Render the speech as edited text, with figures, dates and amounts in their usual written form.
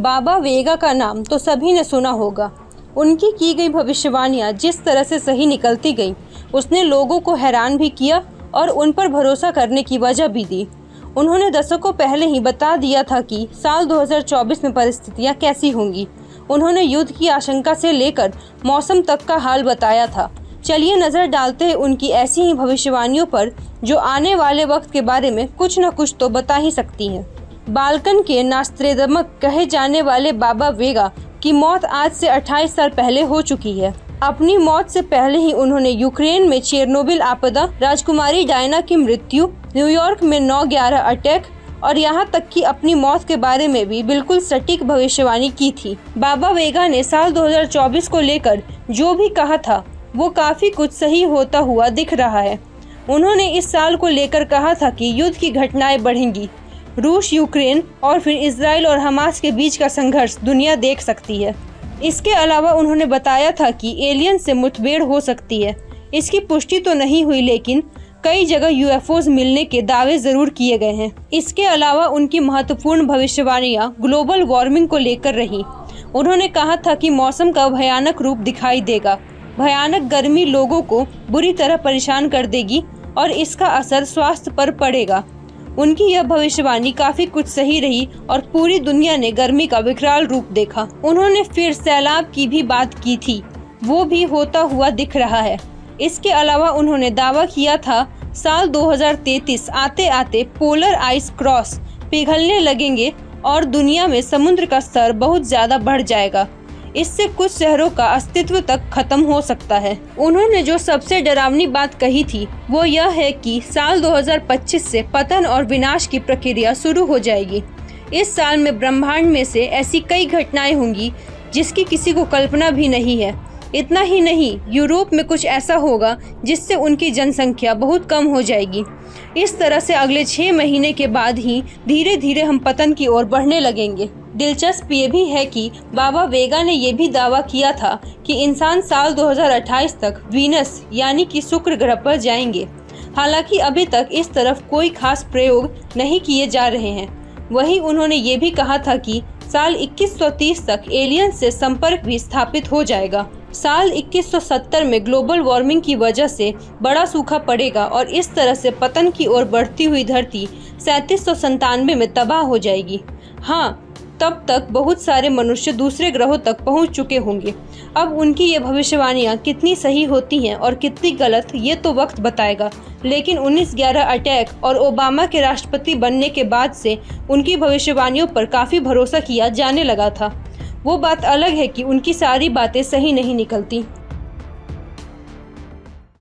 बाबा वेगा का नाम तो सभी ने सुना होगा। उनकी की गई भविष्यवाणियाँ जिस तरह से सही निकलती गई, उसने लोगों को हैरान भी किया और उन पर भरोसा करने की वजह भी दी। उन्होंने दशकों पहले ही बता दिया था कि साल 2024 में परिस्थितियाँ कैसी होंगी। उन्होंने युद्ध की आशंका से लेकर मौसम तक का हाल बताया था। चलिए नज़र डालते हैं उनकी ऐसी ही भविष्यवाणियों पर, जो आने वाले वक्त के बारे में कुछ न कुछ तो बता ही सकती हैं। बाल्कन के नास्त्रेदमस कहे जाने वाले बाबा वेगा की मौत आज से 28 साल पहले हो चुकी है। अपनी मौत से पहले ही उन्होंने यूक्रेन में चेरनोबिल आपदा, राजकुमारी डायना की मृत्यु, न्यूयॉर्क में 9/11 अटैक और यहाँ तक कि अपनी मौत के बारे में भी बिल्कुल सटीक भविष्यवाणी की थी। बाबा वेगा ने साल 2024 को लेकर जो भी कहा था वो काफी कुछ सही होता हुआ दिख रहा है। उन्होंने इस साल को लेकर कहा था कि युद्ध की घटनाएं बढ़ेंगी, रूस, यूक्रेन और फिर इजराइल और हमास के बीच का संघर्ष दुनिया देख सकती है। इसके अलावा उन्होंने बताया था कि एलियन से मुठभेड़ हो सकती है। इसकी पुष्टि तो नहीं हुई, लेकिन कई जगह यूएफओज मिलने के दावे जरूर किए गए हैं। इसके अलावा उनकी महत्वपूर्ण भविष्यवाणियां ग्लोबल वार्मिंग को लेकर रही। उन्होंने कहा था कि मौसम का भयानक रूप दिखाई देगा। भयानक गर्मी लोगों को बुरी तरह परेशान कर देगी और इसका असर स्वास्थ्य पर पड़ेगा। उनकी यह भविष्यवाणी काफी कुछ सही रही और पूरी दुनिया ने गर्मी का विकराल रूप देखा। उन्होंने फिर सैलाब की भी बात की थी, वो भी होता हुआ दिख रहा है। इसके अलावा उन्होंने दावा किया था साल 2033 आते आते पोलर आइस क्रॉस पिघलने लगेंगे और दुनिया में समुद्र का स्तर बहुत ज्यादा बढ़ जाएगा। इससे कुछ शहरों का अस्तित्व तक खत्म हो सकता है। उन्होंने जो सबसे डरावनी बात कही थी वो यह है कि साल 2025 से पतन और विनाश की प्रक्रिया शुरू हो जाएगी। इस साल में ब्रह्मांड में से ऐसी कई घटनाएं होंगी जिसकी किसी को कल्पना भी नहीं है। इतना ही नहीं, यूरोप में कुछ ऐसा होगा जिससे उनकी जनसंख्या बहुत कम हो जाएगी। इस तरह से अगले 6 महीने के बाद ही धीरे धीरे हम पतन की ओर बढ़ने लगेंगे। दिलचस्प ये भी है कि बाबा वेगा ने यह भी दावा किया था कि इंसान साल 2028 तक वीनस यानी कि शुक्र ग्रह पर जाएंगे। हालांकि अभी तक इस तरफ कोई खास प्रयोग नहीं किए जा रहे हैं। वहीं उन्होंने ये भी कहा था कि साल 2130 तक एलियन से संपर्क भी स्थापित हो जाएगा। साल 2170 में ग्लोबल वार्मिंग की वजह से बड़ा सूखा पड़ेगा और इस तरह से पतन की ओर बढ़ती हुई धरती 3797 में तबाह हो जाएगी। हाँ, तब तक बहुत सारे मनुष्य दूसरे ग्रहों तक पहुंच चुके होंगे। अब उनकी ये भविष्यवाणियां कितनी सही होती हैं और कितनी गलत, ये तो वक्त बताएगा। लेकिन 19/11 अटैक और ओबामा के राष्ट्रपति बनने के बाद से उनकी भविष्यवाणियों पर काफ़ी भरोसा किया जाने लगा था। वो बात अलग है कि उनकी सारी बातें सही नहीं निकलती।